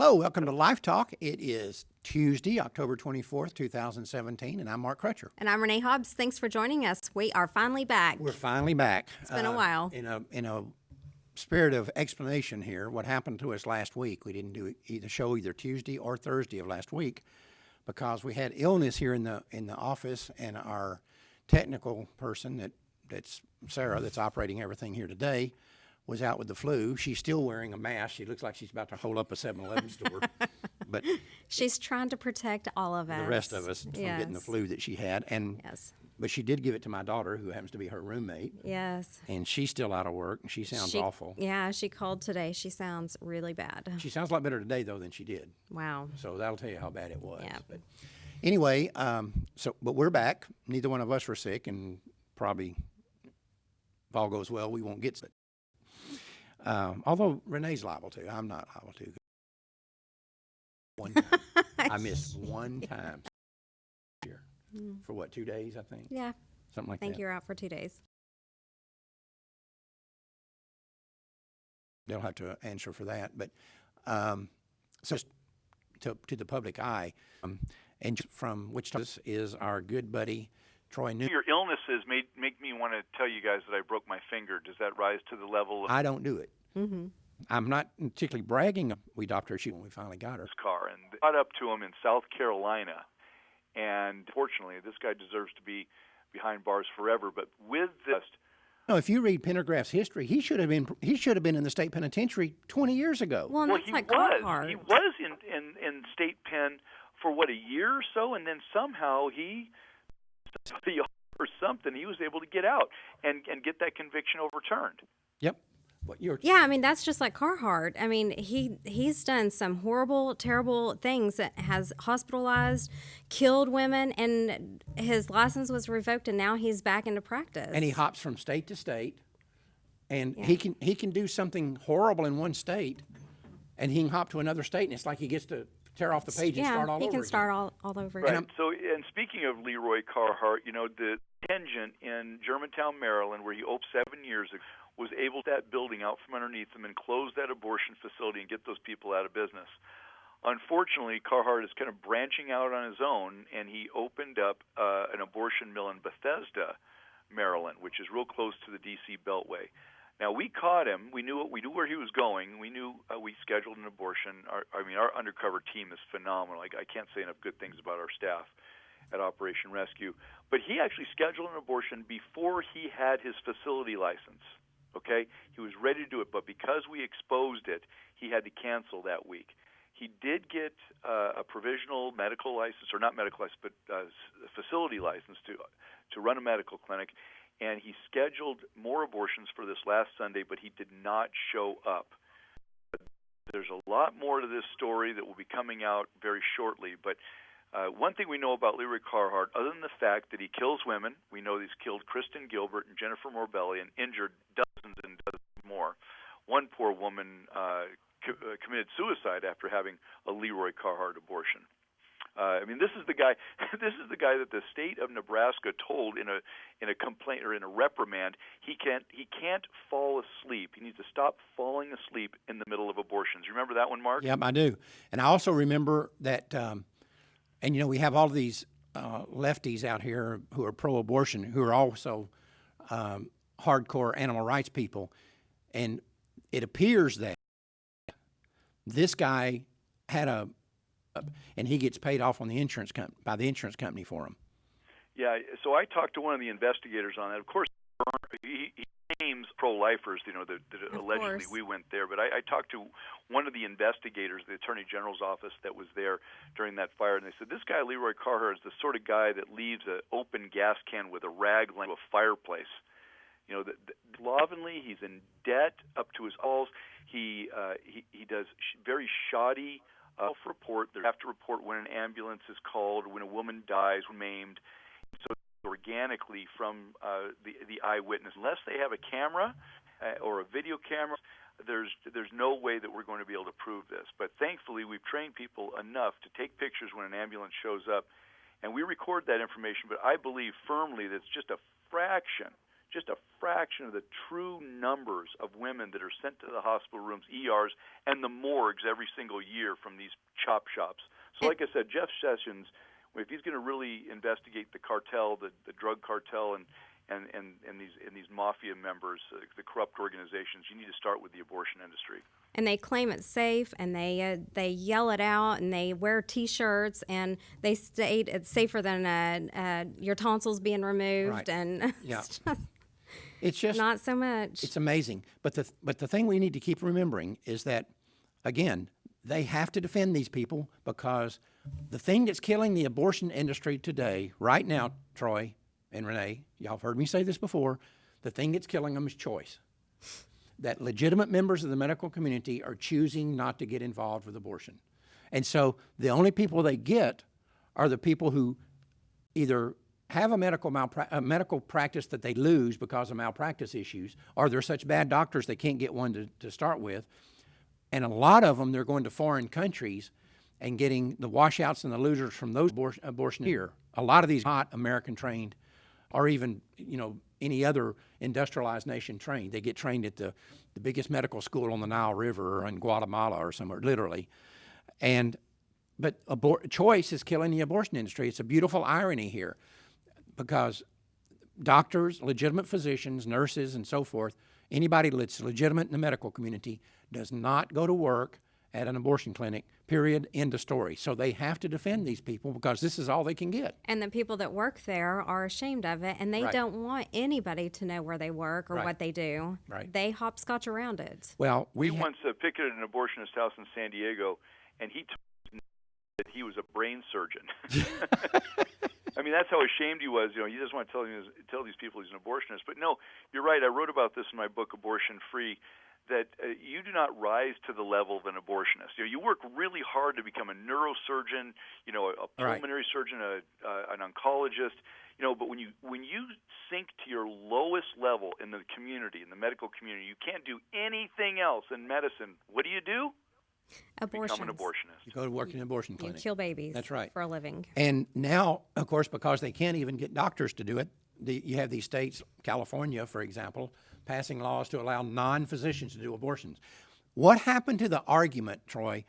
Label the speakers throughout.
Speaker 1: Hello, welcome to Life Talk. It is Tuesday, October 24th, 2017, and I'm Mark Crutcher.
Speaker 2: And I'm Renee Hobbs. Thanks for joining us. We are finally back.
Speaker 1: We're finally back.
Speaker 2: It's been a while.
Speaker 1: In a spirit of explanation here, what happened to us last week, we didn't do either show either Tuesday or Thursday of last week because we had illness here in the office, and our technical person that's Sarah, that's operating everything here today, was out with the flu. She's still wearing a mask. She looks like she's about to hold up a 7-Eleven store. But
Speaker 2: she's trying to protect all of us.
Speaker 1: The rest of us from getting the flu that she had. But she did give it to my daughter, who happens to be her roommate.
Speaker 2: Yes.
Speaker 1: And she's still out of work, and she sounds awful.
Speaker 2: Yeah, she called today. She sounds really bad.
Speaker 1: She sounds a lot better today, though, than she did.
Speaker 2: Wow.
Speaker 1: So that'll tell you how bad it was.
Speaker 2: Yeah.
Speaker 1: But anyway, but we're back. Neither one of us are sick, and probably, if all goes well, we won't get sick. Although Renee's liable to. I'm not liable to. I missed one time here for what, 2 days, I think?
Speaker 2: Yeah.
Speaker 1: Something like that.
Speaker 2: I think you're out for 2 days.
Speaker 1: They'll have to answer for that. But so to the public eye, and from Wichita is our good buddy, Troy Newman.
Speaker 3: Your illnesses make me want to tell you guys that I broke my finger. Does that rise to the level of...
Speaker 1: I don't do it.
Speaker 2: Mm-hmm.
Speaker 1: I'm not particularly bragging. We dropped her shoe when we finally got her.
Speaker 3: Car, and they got up to him in South Carolina. And fortunately, this guy deserves to be behind bars forever. But with this...
Speaker 1: No, if you read Pendergraft's history, he should have been in the state penitentiary 20 years ago.
Speaker 2: Well,
Speaker 3: he
Speaker 2: like
Speaker 3: was.
Speaker 2: Carhart.
Speaker 3: He was in state pen for, what, a year or so? And then somehow or something, he was able to get out and get that conviction overturned.
Speaker 1: Yep.
Speaker 2: Yeah, I mean, that's just like Carhart. I mean, he's done some horrible, terrible things that has hospitalized, killed women, and his license was revoked, and now he's back into practice.
Speaker 1: And he hops from state to state, and he can do something horrible in one state, and he can hop to another state, and it's like he gets to tear off the page and start all over again.
Speaker 2: Yeah, he can start all over
Speaker 3: right.
Speaker 2: again.
Speaker 3: So, and speaking of LeRoy Carhart, the tangent in Germantown, Maryland, where he oped 7 years ago, was able to that building out from underneath him and close that abortion facility and get those people out of business. Unfortunately, Carhart is kind of branching out on his own, and he opened up an abortion mill in Bethesda, Maryland, which is real close to the D.C. Beltway. Now, we caught him. We knew where he was going. We knew we scheduled an abortion. Our undercover team is phenomenal. I can't say enough good things about our staff at Operation Rescue. But he actually scheduled an abortion before he had his facility license. Okay? He was ready to do it, but because we exposed it, he had to cancel that week. He did get a provisional medical license, or not medical license, but facility license to run a medical clinic, and he scheduled more abortions for this last Sunday, but he did not show up. There's a lot more to this story that will be coming out very shortly, but one thing we know about LeRoy Carhart, other than the fact that he kills women, we know he's killed Kristen Gilbert and Jennifer Morbelli and injured dozens and dozens more. One poor woman committed suicide after having a LeRoy Carhart abortion. This is the guy. This is the guy that the state of Nebraska told in a complaint or in a reprimand he can't fall asleep. He needs to stop falling asleep in the middle of abortions. You remember that one, Mark?
Speaker 1: Yep, I do. And I also remember that. And, we have all of these lefties out here who are pro-abortion, who are also hardcore animal rights people. And it appears that this guy had and he gets paid off on by the insurance company for him.
Speaker 3: Yeah, so I talked to one of the investigators on that. Of course, he names pro-lifers, that allegedly we went there. But I talked to one of the investigators, the Attorney General's office, that was there during that fire, and they said, this guy, LeRoy Carhart, is the sort of guy that leaves an open gas can with a rag laying to a fireplace. Slovenly, he's in debt up to his balls. He does very shoddy self-report. They have to report when an ambulance is called, when a woman dies, maimed. So organically from the eyewitness, unless they have a camera or a video camera, there's no way that we're going to be able to prove this. But thankfully, we've trained people enough to take pictures when an ambulance shows up, and we record that information. But I believe firmly that it's just a fraction just a fraction of the true numbers of women that are sent to the hospital rooms, ERs, and the morgues every single year from these chop shops. So like I said, Jeff Sessions, if he's going to really investigate the cartel, the drug cartel, and these mafia members, the corrupt organizations, you need to start with the abortion industry.
Speaker 2: And they claim it's safe, and they yell it out, and they wear T-shirts, and they state it's safer than your tonsils being removed,
Speaker 1: Right.
Speaker 2: and
Speaker 1: Yeah. It's just
Speaker 2: not so much.
Speaker 1: It's amazing. But the thing we need to keep remembering is that, again, they have to defend these people, because the thing that's killing the abortion industry today, right now, Troy and Renee, y'all have heard me say this before, the thing that's killing them is choice. That legitimate members of the medical community are choosing not to get involved with abortion. And so the only people they get are the people who either have a medical practice that they lose because of malpractice issues, or they're such bad doctors they can't get one to start with. And a lot of them, they're going to foreign countries and getting the washouts and the losers from those abortion here. A lot of these not American trained, or even, any other industrialized nation trained. They get trained at the biggest medical school on the Nile River or in Guatemala or somewhere, literally. But choice is killing the abortion industry. It's a beautiful irony here, because doctors, legitimate physicians, nurses, and so forth, anybody that's legitimate in the medical community does not go to work at an abortion clinic, period, end of story. So they have to defend these people, because this is all they can get.
Speaker 2: And the people that work there are ashamed of it, and they
Speaker 1: Right.
Speaker 2: don't want anybody to know where they work or
Speaker 1: Right.
Speaker 2: what they do.
Speaker 1: Right.
Speaker 2: They hopscotch around it.
Speaker 1: Well,
Speaker 3: We once picketed an abortionist house in San Diego, and he told us that he was a brain surgeon. I mean, that's how ashamed he was. He just want to tell these people he's an abortionist. But no, you're right. I wrote about this in my book, Abortion Free, that you do not rise to the level of an abortionist. You work really hard to become a neurosurgeon, a pulmonary surgeon, an oncologist. But when you sink to your lowest level in the community, in the medical community, you can't do anything else in medicine. What do?
Speaker 2: Abortions.
Speaker 3: Become an abortionist.
Speaker 1: you go to work in an abortion
Speaker 2: You
Speaker 1: clinic.
Speaker 2: kill babies.
Speaker 1: That's right.
Speaker 2: For a living.
Speaker 1: And now, of course, because they can't even get doctors to do it, you have these states, California, for example, passing laws to allow non-physicians to do abortions. What happened to the argument, Troy?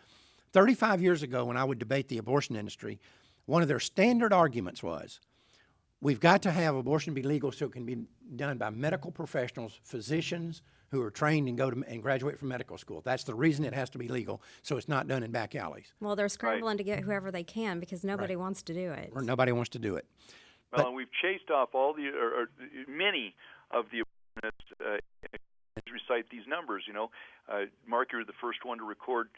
Speaker 1: 35 years ago, when I would debate the abortion industry, one of their standard arguments was, we've got to have abortion be legal so it can be done by medical professionals, physicians who are trained and and graduate from medical school. That's the reason it has to be legal, so it's not done in back alleys.
Speaker 2: Well, they're scrambling to get whoever they can, because nobody wants to do it.
Speaker 1: Or nobody wants to do it.
Speaker 3: Well, and we've chased off all or many of the abortionists recite these numbers. Mark, you're the first one to record.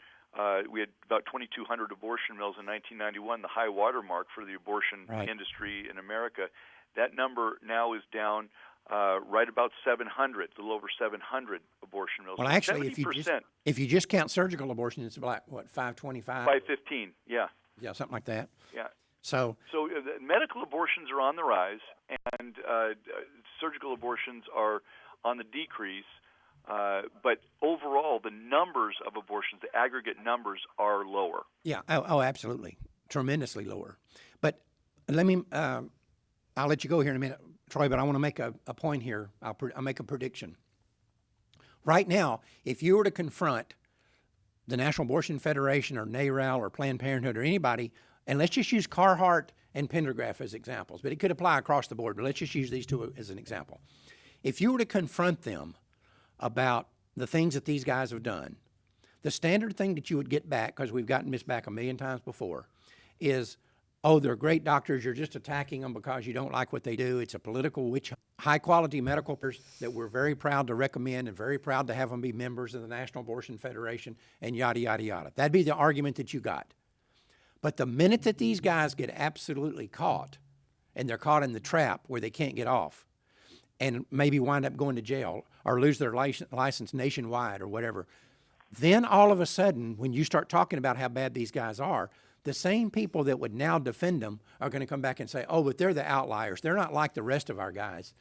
Speaker 3: We had about 2,200 abortion mills in 1991, the high water mark for the abortion industry in America. That number now is down right about 700, a little over 700 abortion mills.
Speaker 1: Well, actually,
Speaker 3: 70%,
Speaker 1: if you just count surgical abortion, it's about, 525?
Speaker 3: 515, yeah.
Speaker 1: Yeah, something like that.
Speaker 3: Yeah.
Speaker 1: So
Speaker 3: the medical abortions are on the rise, and surgical abortions are on the decrease. But overall, the numbers of abortions, the aggregate numbers, are lower.
Speaker 1: yeah, oh, absolutely, tremendously lower. But let me, I'll let you go here in a minute, Troy. But I want to make a point here. I'll make a prediction. Right now, if you were to confront the National Abortion Federation or NARAL or Planned Parenthood or anybody, and let's just use Carhart and Pendergraph as examples, but it could apply across the board, but let's just use these two as an example. If you were to confront them about the things that these guys have done, the standard thing that you would get back, because we've gotten this back a million times before, is, oh, they're great doctors, you're just attacking them because you don't like what they do. It's a political witch hunt. High-quality medical person that we're very proud to recommend and very proud to have them be members of the National Abortion Federation, and yada, yada, yada. That'd be the argument that you got. But the minute that these guys get absolutely caught, and they're caught in the trap where they can't get off, and maybe wind up going to jail or lose their license nationwide or whatever, then all of a sudden, when you start talking about how bad these guys are, the same people that would now defend them are going to come back and say, oh, but they're the outliers. They're not like the rest of our guys.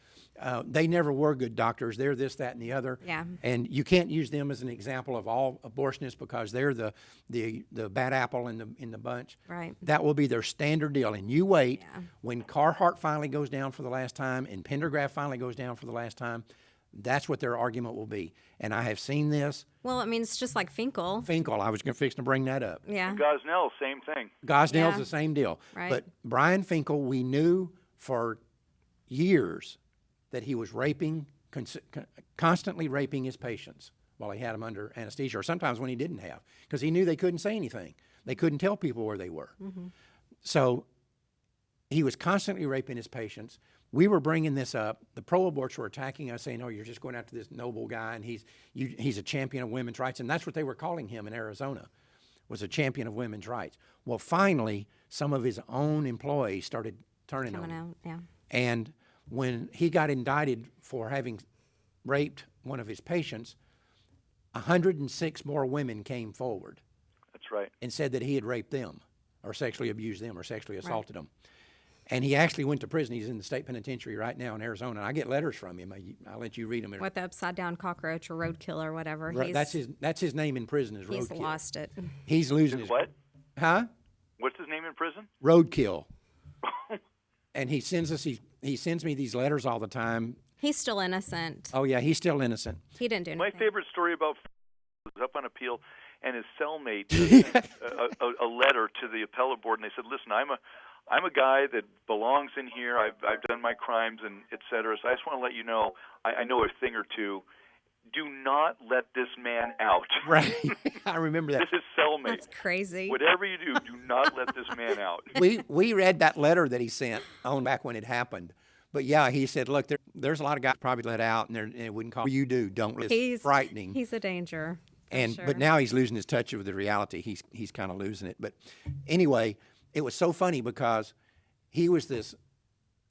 Speaker 1: They never were good doctors. They're this, that, and the other.
Speaker 2: Yeah.
Speaker 1: And you can't use them as an example of all abortionists because they're the bad apple in the bunch.
Speaker 2: Right.
Speaker 1: That will be their standard deal. And you wait when Carhart finally goes down for the last time and Pendergraft finally goes down for the last time. That's what their argument will be. And I have seen this.
Speaker 2: Well, I mean, it's just like Finkel.
Speaker 1: Finkel, I was going to fix to bring that up.
Speaker 2: Yeah.
Speaker 3: Gosnell, same thing.
Speaker 1: Gosnell's
Speaker 2: Yeah.
Speaker 1: the same deal.
Speaker 2: Right.
Speaker 1: But Brian Finkel, we knew for years that he was constantly raping his patients while he had them under anesthesia, or sometimes when he didn't have, because he knew they couldn't say anything. They couldn't tell people where they were. Mm-hmm. So he was constantly raping his patients. We were bringing this up. The pro-aborts were attacking us, saying, "Oh, you're just going after this noble guy, and he's a champion of women's rights." And that's what they were calling him in Arizona, was a champion of women's rights. Well, finally, some of his own employees started turning on
Speaker 2: Coming
Speaker 1: him.
Speaker 2: out, yeah.
Speaker 1: And when he got indicted for having raped one of his patients, 106 more women came forward
Speaker 3: That's right.
Speaker 1: and said that he had raped them or sexually abused them or sexually assaulted them. And he actually went to prison. He's in the state penitentiary right now in Arizona. And I get letters from him. I'll let you read them.
Speaker 2: What, the upside down cockroach or roadkill or whatever.
Speaker 1: Right, that's his name in prison is
Speaker 2: He's
Speaker 1: Roadkill.
Speaker 2: lost it.
Speaker 1: He's losing
Speaker 3: His
Speaker 1: his
Speaker 3: what?
Speaker 1: Huh?
Speaker 3: What's his name in prison?
Speaker 1: Roadkill. And he sends me these letters all the time.
Speaker 2: He's still innocent.
Speaker 1: Oh yeah, he's still innocent.
Speaker 2: He didn't do
Speaker 3: My
Speaker 2: anything.
Speaker 3: favorite story about was up on appeal, and his cellmate sent a letter to the appellate board, and they said, "Listen, I'm a guy that belongs in here. I've done my crimes and et cetera. So I just want to let you know I know a thing or two. Do not let this man out."
Speaker 1: Right. I remember that.
Speaker 3: This is cellmate.
Speaker 2: That's crazy.
Speaker 3: Whatever you do not let this man out.
Speaker 1: We read that letter that he sent on back when it happened. But yeah, he said, look, there's a lot of guys probably let out, and it wouldn't call you do. Don't. It's frightening.
Speaker 2: He's a danger.
Speaker 1: But now he's losing his touch with the reality. He's kind of losing it. But anyway, it was so funny because he was this,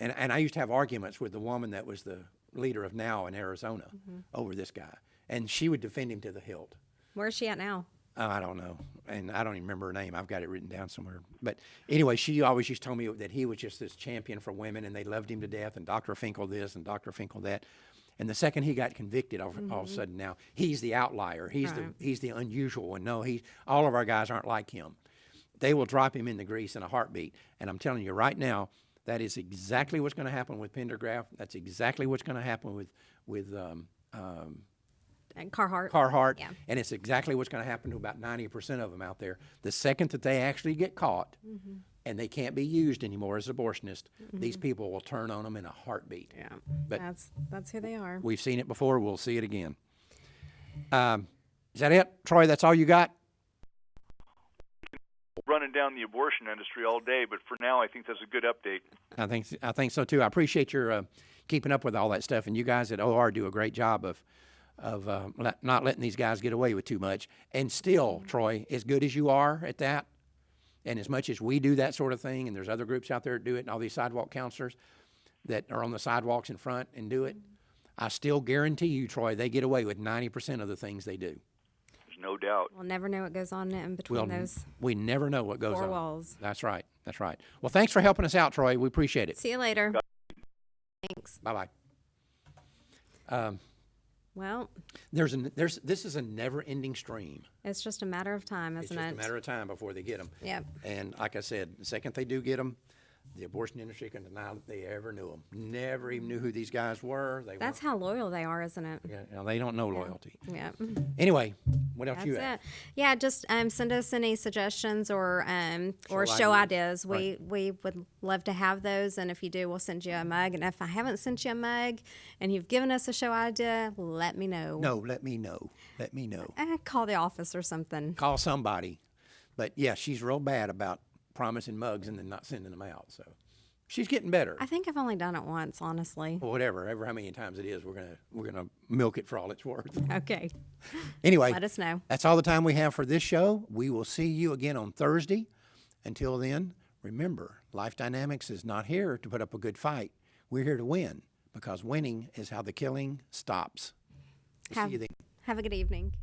Speaker 1: and I used to have arguments with the woman that was the leader of NOW in Arizona over this guy, and she would defend him to the hilt.
Speaker 2: Where's she at now?
Speaker 1: I don't know, and I don't even remember her name. I've got it written down somewhere. But anyway, she always used to tell me that he was just this champion for women, and they loved him to death, and Dr. Finkel this and Dr. Finkel that. And the second he got convicted, all of a sudden now, he's the outlier. He's the unusual one. No, all of our guys aren't like him. They will drop him in the grease in a heartbeat. And I'm telling you right now, that is exactly what's going to happen with Pendergraft. That's exactly what's going to happen with
Speaker 2: And Carhart.
Speaker 1: Carhart.
Speaker 2: Yeah.
Speaker 1: And it's exactly what's going to happen to about 90% of them out there. The second that they actually get caught and they can't be used anymore as abortionists, these people will turn on them in a heartbeat.
Speaker 2: Yeah.
Speaker 1: But
Speaker 2: that's who they are.
Speaker 1: we've seen it before. We'll see it again. Is that it, Troy? That's all you got?
Speaker 3: Running down the abortion industry all day, but for now, I think that's a good update.
Speaker 1: I think so too. I appreciate your keeping up with all that stuff, and you guys at OR do a great job of not letting these guys get away with too much. And still, Troy, as good as you are at that, and as much as we do that sort of thing, and there's other groups out there that do it, and all these sidewalk counselors that are on the sidewalks in front and do it, I still guarantee you, Troy, they get away with 90% of the things they do.
Speaker 3: There's no doubt.
Speaker 2: We'll never know what goes on in between those
Speaker 1: We never know what goes
Speaker 2: four
Speaker 1: on.
Speaker 2: walls.
Speaker 1: That's right. That's right. Well, thanks for helping us out, Troy. We appreciate it.
Speaker 2: See you later. Thanks.
Speaker 1: Bye-bye.
Speaker 2: Well,
Speaker 1: This is a never-ending stream.
Speaker 2: it's just a matter of time,
Speaker 1: It's
Speaker 2: isn't
Speaker 1: just
Speaker 2: it?
Speaker 1: a matter of time before they get them.
Speaker 2: Yep.
Speaker 1: And like I said, the second they do get them, the abortion industry can deny that they ever knew them. Never even knew who these guys were.
Speaker 2: That's how loyal they are, isn't it?
Speaker 1: they don't know loyalty.
Speaker 2: Yeah.
Speaker 1: Anyway, what else
Speaker 2: That's
Speaker 1: you have?
Speaker 2: it. Yeah, just send us any suggestions or show
Speaker 1: ideas.
Speaker 2: ideas.
Speaker 1: Right.
Speaker 2: We would love to have those, and if you do, we'll send you a mug. And if I haven't sent you a mug, and you've given us a show idea, let me know.
Speaker 1: No, let me know. Let me know.
Speaker 2: Call the office or something.
Speaker 1: Call somebody. But yeah, she's real bad about promising mugs and then not sending them out. So she's getting better.
Speaker 2: I think I've only done it once, honestly.
Speaker 1: Well, whatever, ever how many times it is, we're gonna milk it for all it's worth.
Speaker 2: Okay.
Speaker 1: Anyway,
Speaker 2: Let us know.
Speaker 1: That's all the time we have for this show. We will see you again on Thursday. Until then, remember, Life Dynamics is not here to put up a good fight. We're here to win because winning is how the killing stops. See you then.
Speaker 2: Have a good evening.